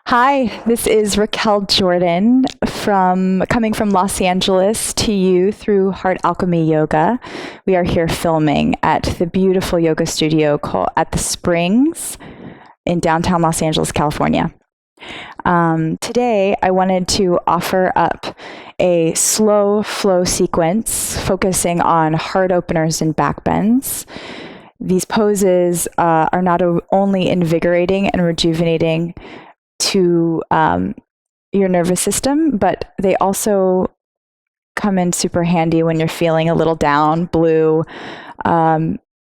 Hi, this is Raquel Jordan coming from Los Angeles to you through Heart Alchemy Yoga. We are here filming at the beautiful yoga studio called at the Springs in downtown Los Angeles, California. Today, I wanted to offer up a slow flow sequence focusing on heart openers and backbends. These poses are not only invigorating and rejuvenating to your nervous system, but they also come in super handy when you're feeling a little down, blue,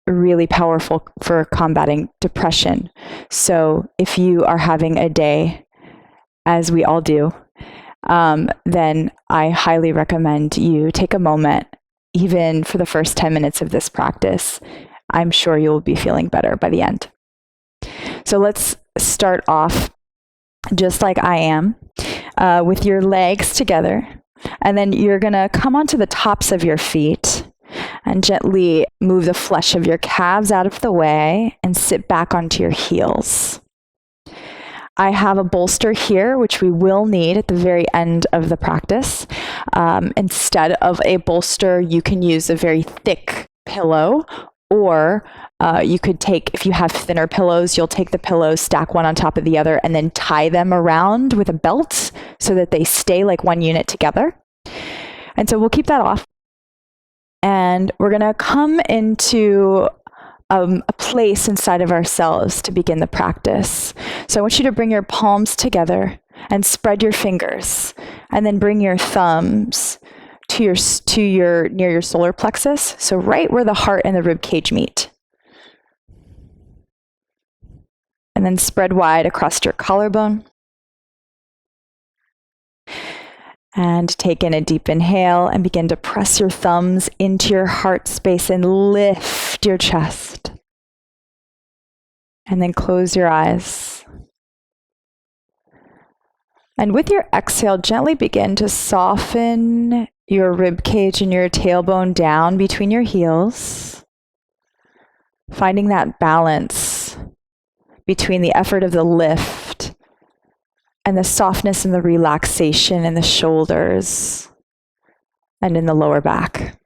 really powerful for combating depression. So if you are having a day, as we all do, then I highly recommend you take a moment, even for the first 10 minutes of this practice. I'm sure you'll be feeling better by the end. So let's start off just like I am, with your legs together. And then you're gonna come onto the tops of your feet and gently move the flesh of your calves out of the way and sit back onto your heels. I have a bolster here, which we will need at the very end of the practice. Instead of a bolster, you can use a very thick pillow, or you could take, if you have thinner pillows, you'll take the pillows, stack one on top of the other, and then tie them around with a belt so that they stay like one unit together. And so we'll keep that off. And we're going to come into a place inside of ourselves to begin the practice. So I want you to bring your palms together and spread your fingers, and then bring your thumbs to your near your solar plexus, so right where the heart and the rib cage meet. And then spread wide across your collarbone. And take in a deep inhale and begin to press your thumbs into your heart space and lift your chest. And then close your eyes. And with your exhale, gently begin to soften your rib cage and your tailbone down between your heels, finding that balance between the effort of the lift and the softness and the relaxation in the shoulders and in the lower back.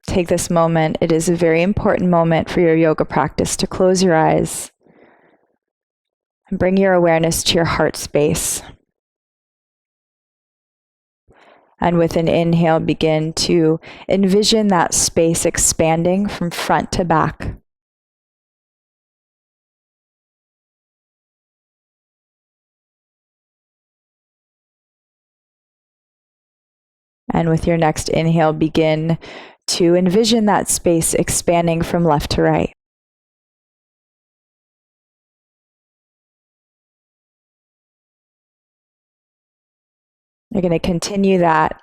Take this moment. It is a very important moment for your yoga practice to close your eyes and bring your awareness to your heart space. And with an inhale, begin to envision that space expanding from front to back. And with your next inhale, begin to envision that space expanding from left to right. You're going to continue that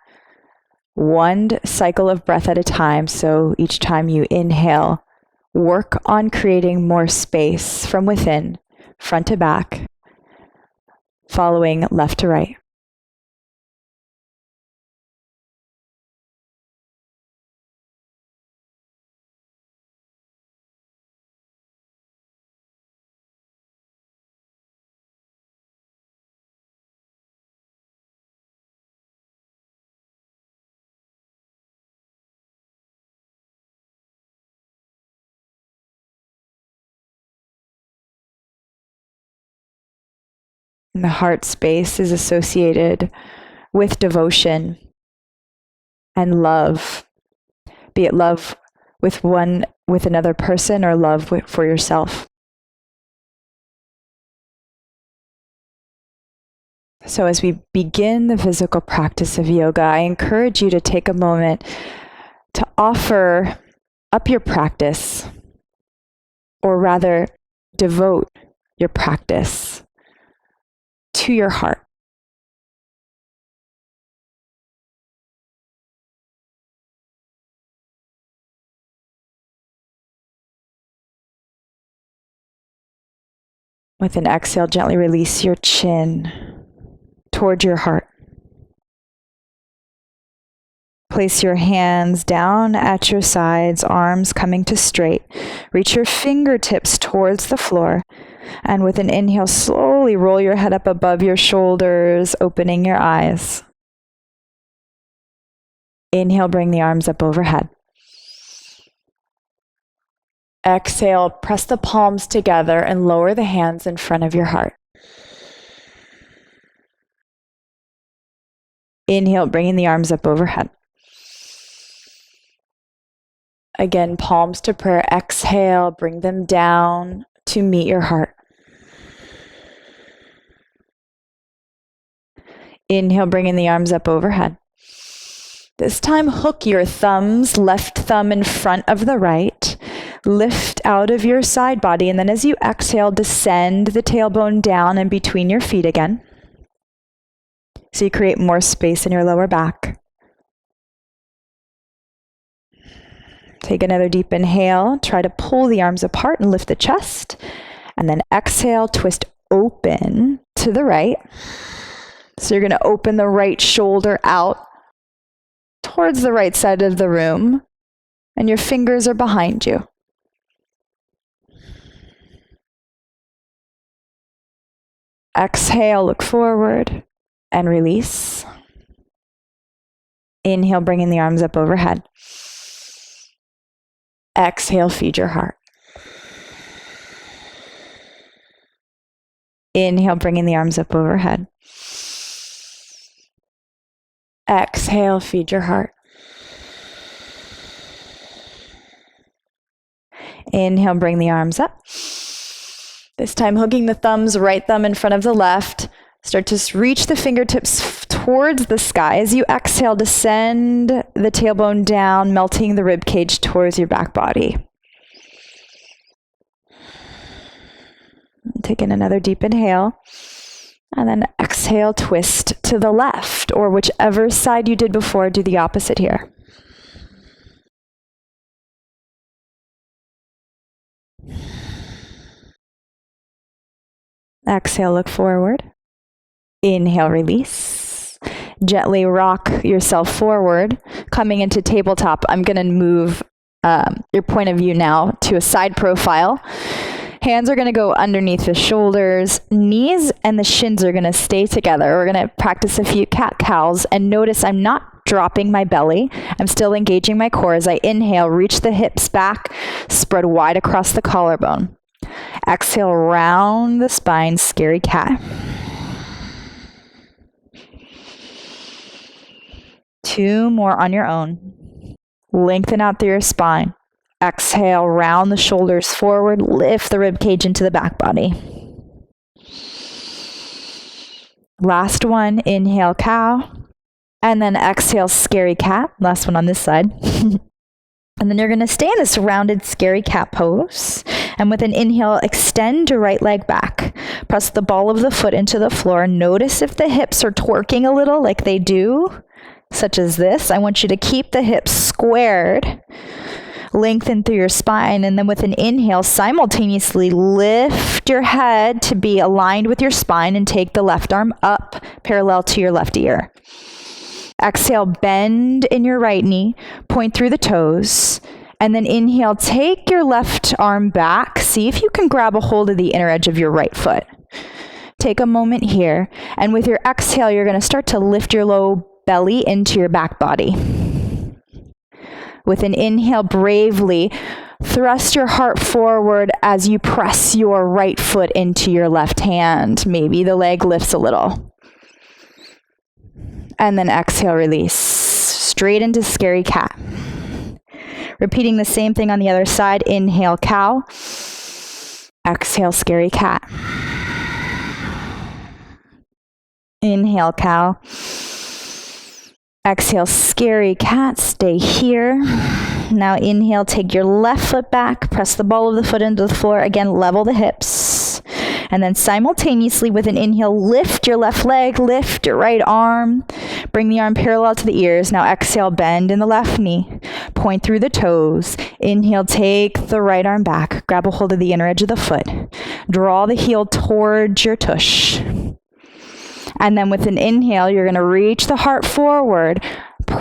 one cycle of breath at a time. So each time you inhale, work on creating more space from within, front to back, following left to right. And the heart space is associated with devotion and love, be it love with another person or love for yourself. So as we begin the physical practice of yoga, I encourage you to take a moment to offer up your practice, or rather devote your practice to your heart. With an exhale, gently release your chin toward your heart. place your hands down at your sides, arms coming to straight. Reach your fingertips towards the floor. And with an inhale, slowly roll your head up above your shoulders, opening your eyes. Inhale, bring the arms up overhead. Exhale, press the palms together and lower the hands in front of your heart. Inhale, bringing the arms up overhead. Again, palms to prayer. Exhale, bring them down to meet your heart. Inhale, bringing the arms up overhead. This time, hook your thumbs, left thumb in front of the right. Lift out of your side body, and then as you exhale, descend the tailbone down and between your feet again. So you create more space in your lower back. Take another deep inhale. Try to pull the arms apart and lift the chest. And then exhale, twist open to the right. So you're going to open the right shoulder out towards the right side of the room. And your fingers are behind you. Exhale, look forward and release. Inhale, bringing the arms up overhead. Exhale, feed your heart. Inhale, bringing the arms up overhead. Exhale, feed your heart. Inhale, bring the arms up. This time, hooking the thumbs, right thumb in front of the left. Start to reach the fingertips towards the sky. As you exhale, descend the tailbone down, melting the rib cage towards your back body. Take in another deep inhale. And then exhale, twist to the left, or whichever side you did before, do the opposite here. Exhale, look forward. Inhale, release. Gently rock yourself forward. Coming into tabletop, I'm going to move your point of view now to a side profile. Hands are going to go underneath the shoulders. Knees and the shins are going to stay together. We're going to practice a few cat-cows. And notice I'm not dropping my belly. I'm still engaging my core. As I inhale, reach the hips back, spread wide across the collarbone. Exhale, round the spine, scary cat. 2 more on your own. Lengthen out through your spine. Exhale, round the shoulders forward, lift the rib cage into the back body. Last one, inhale, cow. And then exhale, scary cat. Last one on this side. And then you're going to stay in this rounded scary cat pose. And with an inhale, extend your right leg back. Press the ball of the foot into the floor. Notice if the hips are twerking a little like they do, such as this. I want you to keep the hips squared. Lengthen through your spine, and then with an inhale, simultaneously lift your head to be aligned with your spine and take the left arm up parallel to your left ear. Exhale, bend in your right knee, point through the toes, and then inhale, take your left arm back. See if you can grab a hold of the inner edge of your right foot. Take a moment here, and with your exhale, you're going to start to lift your low belly into your back body. With an inhale, bravely thrust your heart forward as you press your right foot into your left hand. Maybe the leg lifts a little. And then exhale, release. Straight into scary cat. Repeating the same thing on the other side. Inhale, cow. Exhale, scary cat. Inhale, cow. Exhale, scary cat. Stay here. Now inhale, take your left foot back, press the ball of the foot into the floor. Again, level the hips. And then simultaneously with an inhale, lift your left leg, lift your right arm. Bring the arm parallel to the ears. Now exhale, bend in the left knee. Point through the toes. Inhale, take the right arm back. Grab a hold of the inner edge of the foot. Draw the heel towards your tush. And then with an inhale, you're going to reach the heart forward.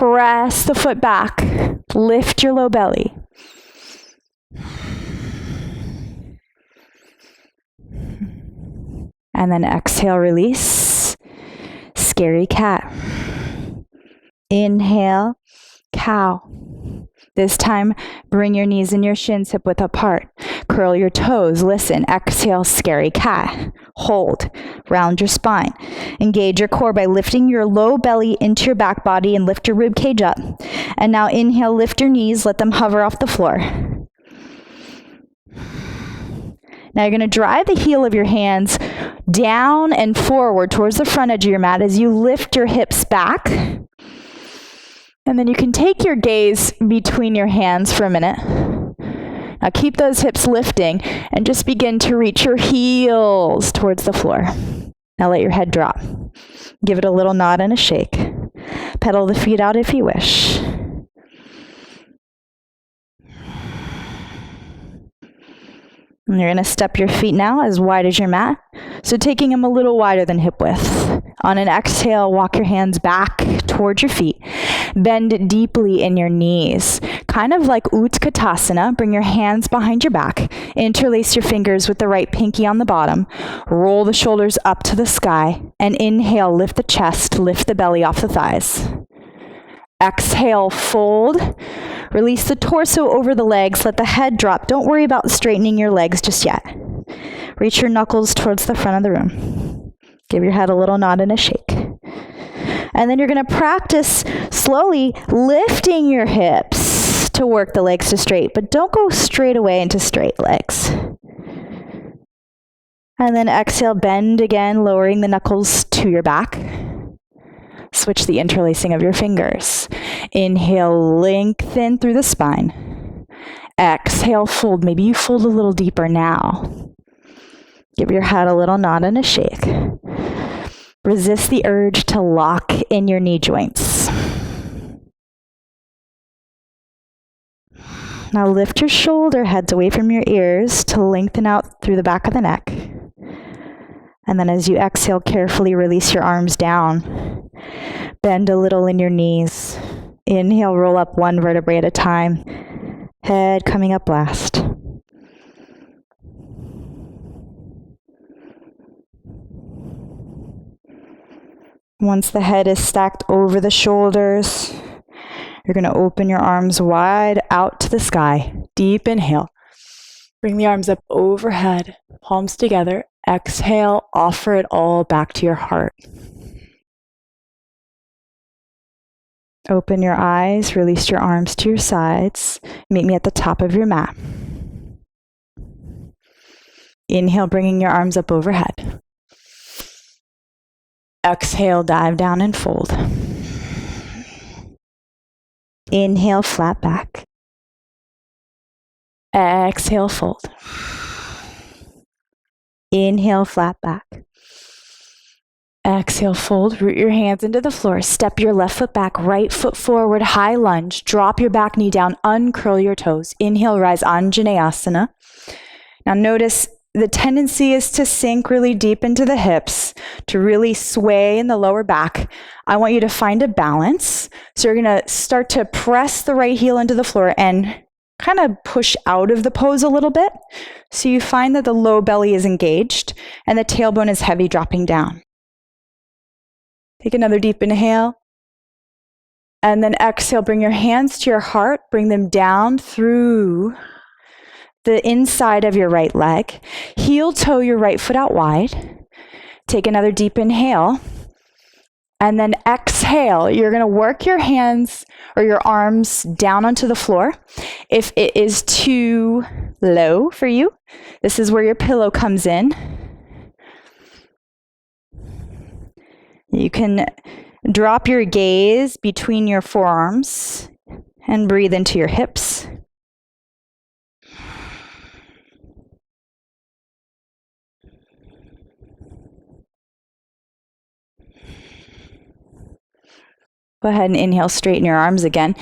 press the foot back. Lift your low belly. And then exhale, release. Scary cat. Inhale, cow. This time, bring your knees and your shins hip width apart. Curl your toes. Listen. Exhale, scary cat. Hold. Round your spine. Engage your core by lifting your low belly into your back body and lift your rib cage up. And now inhale, lift your knees. Let them hover off the floor. Now you're going to drive the heel of your hands down and forward towards the front edge of your mat as you lift your hips back. And then you can take your gaze between your hands for a minute. Now keep those hips lifting and just begin to reach your heels towards the floor. Now let your head drop. Give it a little nod and a shake. Pedal the feet out if you wish. And you're going to step your feet now as wide as your mat. So taking them a little wider than hip width. On an exhale, walk your hands back towards your feet. Bend deeply in your knees. Kind of like Utkatasana. Bring your hands behind your back. Interlace your fingers with the right pinky on the bottom. Roll the shoulders up to the sky. And inhale, lift the chest, lift the belly off the thighs. Exhale, fold. Release the torso over the legs. Let the head drop. Don't worry about straightening your legs just yet. Reach your knuckles towards the front of the room. Give your head a little nod and a shake. And then you're going to practice slowly lifting your hips to work the legs to straight, but don't go straight away into straight legs. And then exhale, bend again, lowering the knuckles to your back. Switch the interlacing of your fingers. Inhale, lengthen through the spine. Exhale, fold. Maybe you fold a little deeper now. Give your head a little nod and a shake. Resist the urge to lock in your knee joints. Now lift your shoulder heads away from your ears to lengthen out through the back of the neck. And then as you exhale, carefully release your arms down. Bend a little in your knees. Inhale, roll up one vertebrae at a time. Head coming up last. Once the head is stacked over the shoulders, you're going to open your arms wide out to the sky. Deep inhale. Bring the arms up overhead, palms together. Exhale, offer it all back to your heart. Open your eyes, release your arms to your sides. Meet me at the top of your mat. Inhale, bringing your arms up overhead. Exhale, dive down and fold. Inhale, flat back. Exhale, fold. Inhale, flat back. Exhale, fold. Root your hands into the floor. Step your left foot back, right foot forward, high lunge. Drop your back knee down, uncurl your toes. Inhale, rise, Anjaneyasana. Now notice the tendency is to sink really deep into the hips, to really sway in the lower back. I want you to find a balance. So you're going to start to press the right heel into the floor and kind of push out of the pose a little bit. So you find that the low belly is engaged and the tailbone is heavy, dropping down. Take another deep inhale. And then exhale, bring your hands to your heart, bring them down through the inside of your right leg. Heel toe your right foot out wide. Take another deep inhale. And then exhale, you're going to work your hands or your arms down onto the floor. If it is too low for you, this is where your pillow comes in. You can drop your gaze between your forearms and breathe into your hips. Go ahead and inhale, straighten your arms again.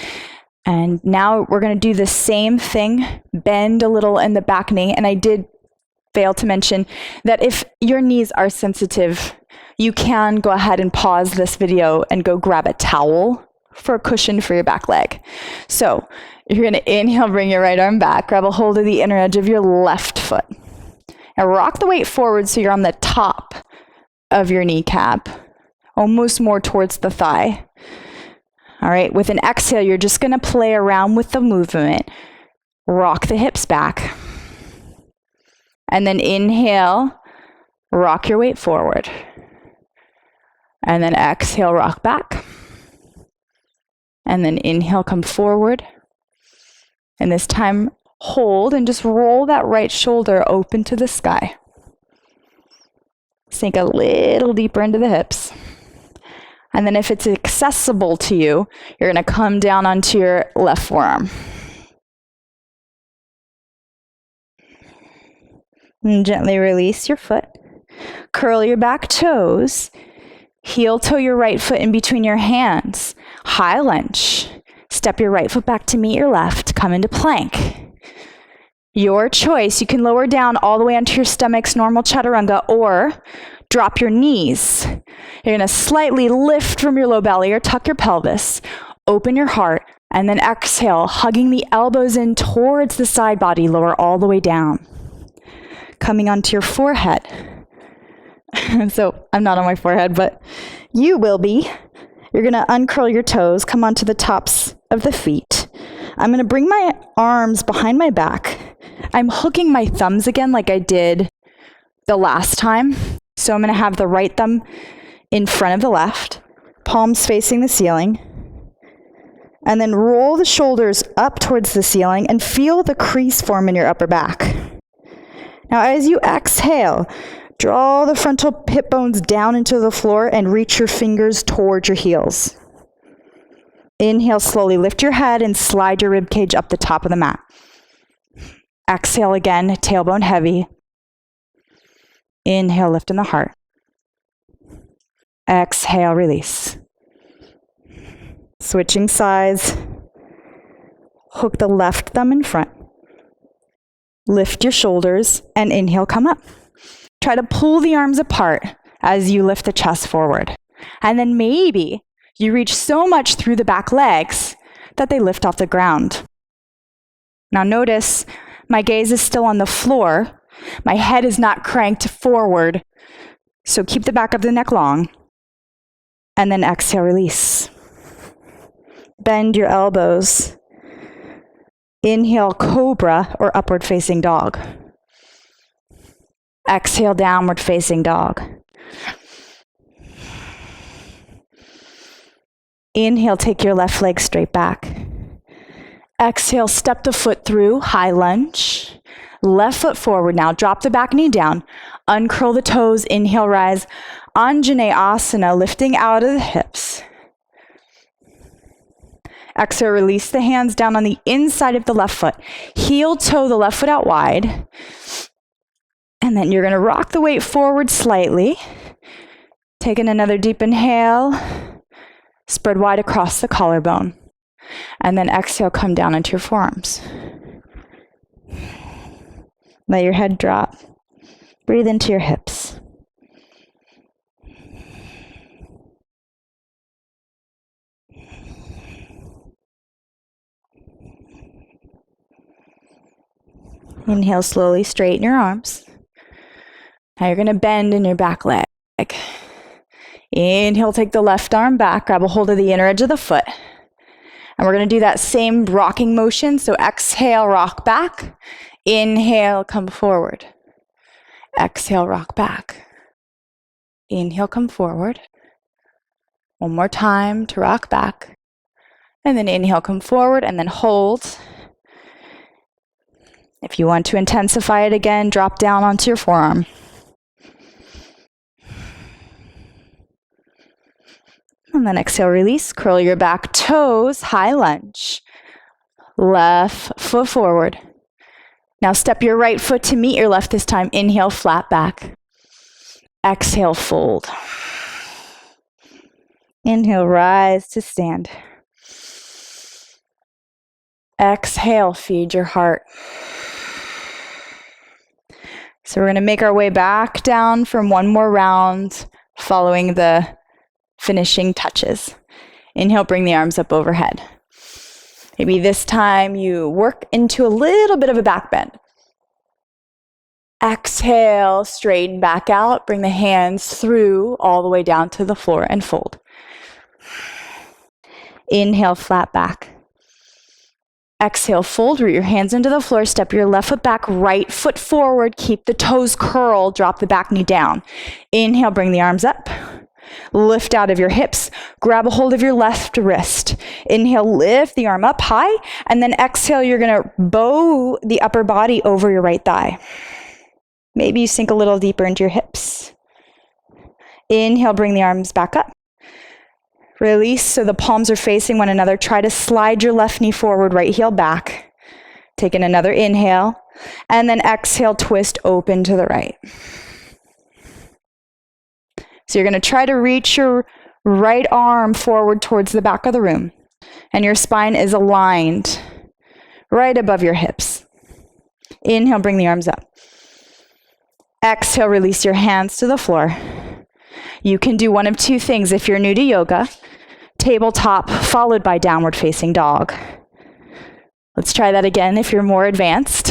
And now we're going to do the same thing, bend a little in the back knee. And I did fail to mention that if your knees are sensitive, you can go ahead and pause this video and go grab a towel for a cushion for your back leg. So you're going to inhale, bring your right arm back, grab a hold of the inner edge of your left foot. Now rock the weight forward so you're on the top of your kneecap, almost more towards the thigh. All right, with an exhale, you're just going to play around with the movement. Rock the hips back. And then inhale, rock your weight forward. And then exhale, rock back. And then inhale, come forward. And this time, hold and just roll that right shoulder open to the sky. Sink a little deeper into the hips. And then if it's accessible to you, you're going to come down onto your left forearm. And gently release your foot. Curl your back toes. Heel toe your right foot in between your hands. High lunge. Step your right foot back to meet your left. Come into plank. Your choice. You can lower down all the way onto your stomach's normal chaturanga or drop your knees. You're going to slightly lift from your low belly or tuck your pelvis. Open your heart. And then exhale, hugging the elbows in towards the side body. Lower all the way down. Coming onto your forehead. So I'm not on my forehead, but you will be. You're going to uncurl your toes, come onto the tops of the feet. I'm going to bring my arms behind my back. I'm hooking my thumbs again like I did the last time. So I'm going to have the right thumb in front of the left, palms facing the ceiling. And then roll the shoulders up towards the ceiling and feel the crease form in your upper back. Now as you exhale, draw the frontal hip bones down into the floor and reach your fingers towards your heels. Inhale, slowly lift your head and slide your rib cage up the top of the mat. Exhale again, tailbone heavy. Inhale, lift in the heart. Exhale, release. Switching sides. Hook the left thumb in front. Lift your shoulders and inhale, come up. Try to pull the arms apart as you lift the chest forward. And then maybe you reach so much through the back legs that they lift off the ground. Now notice my gaze is still on the floor. My head is not cranked forward. So keep the back of the neck long. And then exhale, release. Bend your elbows. Inhale, cobra or upward facing dog. Exhale, downward facing dog. Inhale, take your left leg straight back. Exhale, step the foot through, high lunge. Left foot forward now. Drop the back knee down. Uncurl the toes. Inhale, rise. Anjaneyasana, lifting out of the hips. Exhale, release the hands down on the inside of the left foot. Heel toe the left foot out wide. And then you're going to rock the weight forward slightly. Taking another deep inhale. Spread wide across the collarbone. And then exhale, come down into your forearms. Let your head drop. Breathe into your hips. Inhale, slowly straighten your arms. Now you're going to bend in your back leg. Inhale, take the left arm back, grab a hold of the inner edge of the foot. And we're going to do that same rocking motion. So exhale, rock back. Inhale, come forward. Exhale, rock back. Inhale, come forward. One more time to rock back. And then inhale, come forward, and then hold. If you want to intensify it again, drop down onto your forearm. And then exhale, release. Curl your back toes, high lunge. Left foot forward. Now step your right foot to meet your left this time. Inhale, flat back. Exhale, fold. Inhale, rise to stand. Exhale, feed your heart. So we're going to make our way back down from one more round following the finishing touches. Inhale, bring the arms up overhead. Maybe this time you work into a little bit of a back bend. Exhale, straighten back out. Bring the hands through all the way down to the floor and fold. Inhale, flat back. Exhale, fold, root your hands into the floor. Step your left foot back, right foot forward. Keep the toes curled. Drop the back knee down. Inhale, bring the arms up. Lift out of your hips. Grab a hold of your left wrist. Inhale, lift the arm up high. And then exhale, you're going to bow the upper body over your right thigh. Maybe you sink a little deeper into your hips. Inhale, bring the arms back up. Release so the palms are facing one another. Try to slide your left knee forward, right heel back. Taking another inhale. And then exhale, twist open to the right. So you're going to try to reach your right arm forward towards the back of the room. And your spine is aligned right above your hips. Inhale, bring the arms up. Exhale, release your hands to the floor. You can do one of two things if you're new to yoga. Tabletop followed by downward facing dog. Let's try that again if you're more advanced.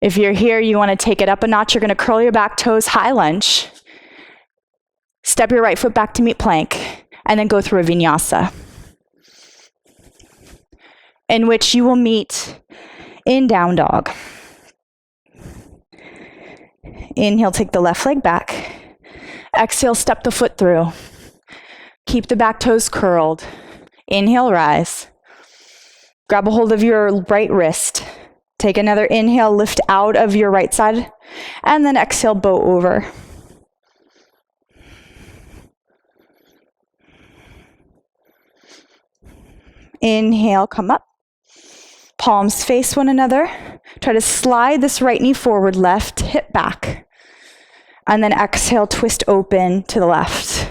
If you're here, you want to take it up a notch. You're going to curl your back toes, high lunge. Step your right foot back to meet plank, and then go through a vinyasa, in which you will meet in down dog. Inhale, take the left leg back. Exhale, step the foot through. Keep the back toes curled. Inhale, rise. Grab a hold of your right wrist. Take another inhale, lift out of your right side, and then exhale, bow over. Inhale, come up. Palms face one another. Try to slide this right knee forward, left hip back. And then exhale, twist open to the left.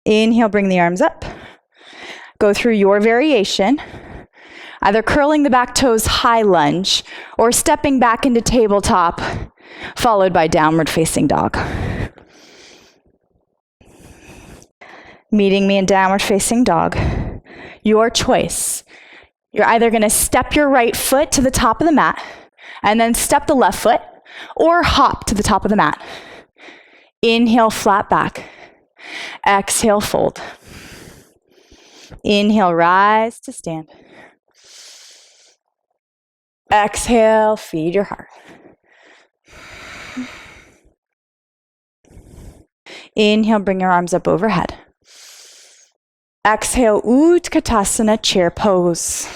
Inhale, bring the arms up. Go through your variation, either curling the back toes, high lunge, or stepping back into tabletop, followed by downward facing dog. Meeting me in downward facing dog. Your choice. You're either going to step your right foot to the top of the mat and then step the left foot, or hop to the top of the mat. Inhale, flat back. Exhale, fold. Inhale, rise to stand. Exhale, feed your heart. Inhale, bring your arms up overhead. Exhale, Utkatasana, chair pose.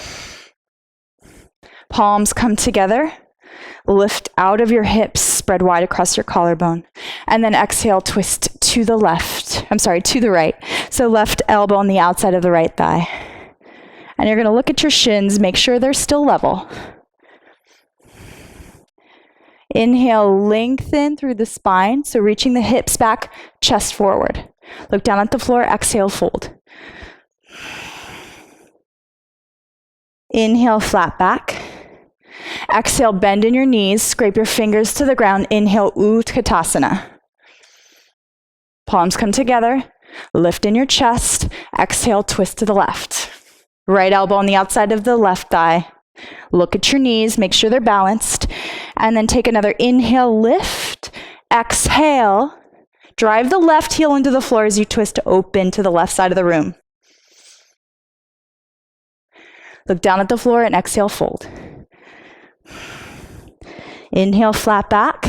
Palms come together. Lift out of your hips, spread wide across your collarbone. And then exhale, twist to the to the right. So left elbow on the outside of the right thigh. And you're going to look at your shins, make sure they're still level. Inhale, lengthen through the spine. So reaching the hips back, chest forward. Look down at the floor, exhale, fold. Inhale, flat back. Exhale, bend in your knees, scrape your fingers to the ground. Inhale, Utkatasana. Palms come together, lift in your chest. Exhale, twist to the left. Right elbow on the outside of the left thigh. Look at your knees, make sure they're balanced. And then take another inhale, lift. Exhale, drive the left heel into the floor as you twist open to the left side of the room. Look down at the floor and exhale, fold. Inhale, flat back.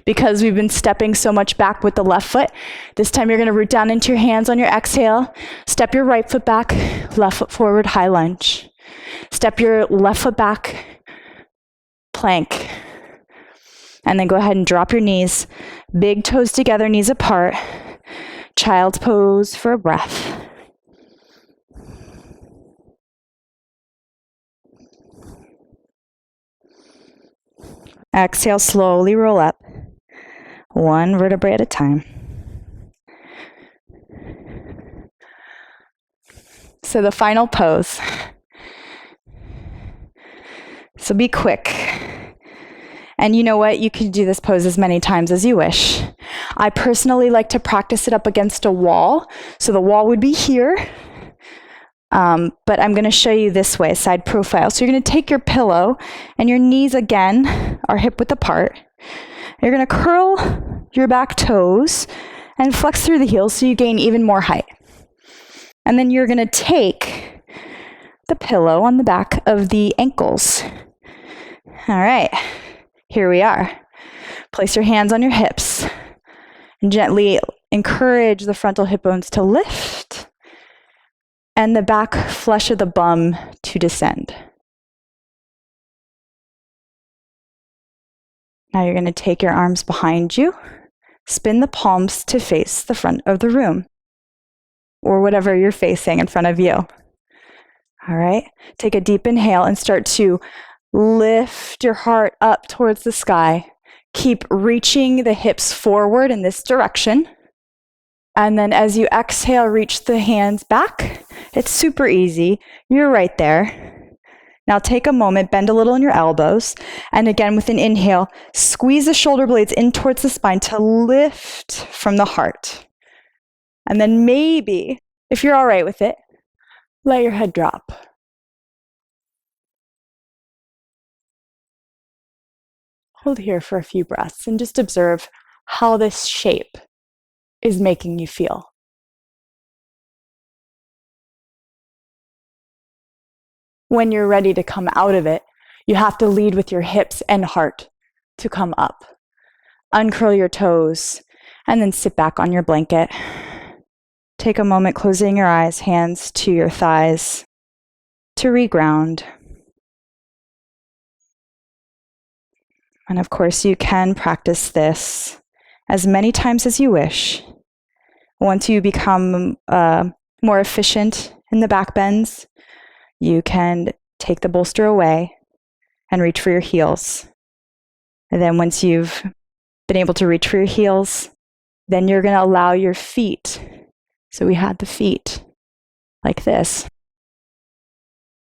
Because we've been stepping so much back with the left foot, this time you're going to root down into your hands on your exhale. Step your right foot back, left foot forward, high lunge. Step your left foot back, plank. And then go ahead and drop your knees. Big toes together, knees apart. Child's pose for a breath. Exhale, slowly roll up, one vertebrae at a time. So the final pose. So be quick. And you know what? You can do this pose as many times as you wish. I personally like to practice it up against a wall. So the wall would be here. But I'm going to show you this way, side profile. So you're going to take your pillow and your knees again are hip width apart. You're going to curl your back toes and flex through the heels so you gain even more height. And then you're going to take the pillow on the back of the ankles. All right, here we are. Place your hands on your hips and gently encourage the frontal hip bones to lift and the back flesh of the bum to descend. Now you're going to take your arms behind you, spin the palms to face the front of the room, or whatever you're facing in front of you. All right, take a deep inhale and start to lift your heart up towards the sky. Keep reaching the hips forward in this direction. And then as you exhale, reach the hands back. It's super easy. You're right there. Now take a moment, bend a little in your elbows. And again, with an inhale, squeeze the shoulder blades in towards the spine to lift from the heart. And then maybe, if you're all right with it, let your head drop. Hold here for a few breaths and just observe how this shape is making you feel. When you're ready to come out of it, you have to lead with your hips and heart to come up. Uncurl your toes and then sit back on your blanket. Take a moment closing your eyes, hands to your thighs to reground. And of course, you can practice this as many times as you wish. Once you become more efficient in the back bends, you can take the bolster away and reach for your heels. And then once you've been able to reach for your heels, then you're going to allow your feet. So we had the feet like this.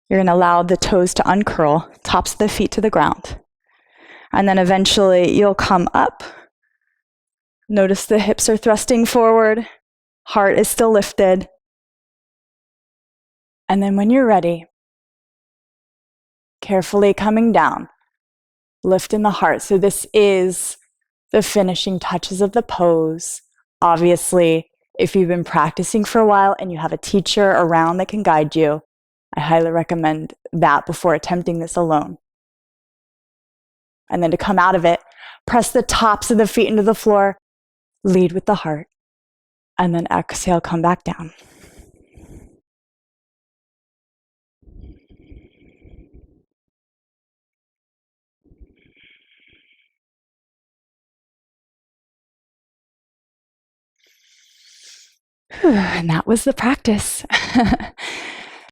You're going to allow the toes to uncurl, tops of the feet to the ground. And then eventually you'll come up. Notice the hips are thrusting forward. Heart is still lifted. And then when you're ready, carefully coming down, lift in the heart. So this is the finishing touches of the pose. Obviously, if you've been practicing for a while and you have a teacher around that can guide you, I highly recommend that before attempting this alone. And then to come out of it, press the tops of the feet into the floor, lead with the heart, and then exhale, come back down. And that was the practice.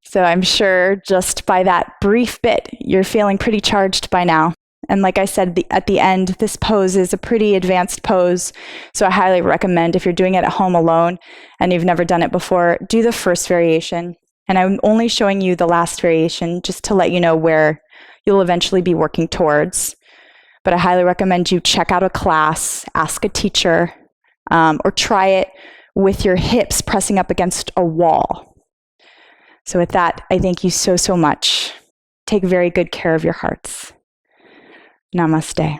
So I'm sure just by that brief bit, you're feeling pretty charged by now. And like I said, at the end, this pose is a pretty advanced pose. So I highly recommend if you're doing it at home alone and you've never done it before, do the first variation. And I'm only showing you the last variation just to let you know where you'll eventually be working towards. But I highly recommend you check out a class, ask a teacher, or try it with your hips pressing up against a wall. So with that, I thank you so, so much. Take very good care of your hearts. Namaste.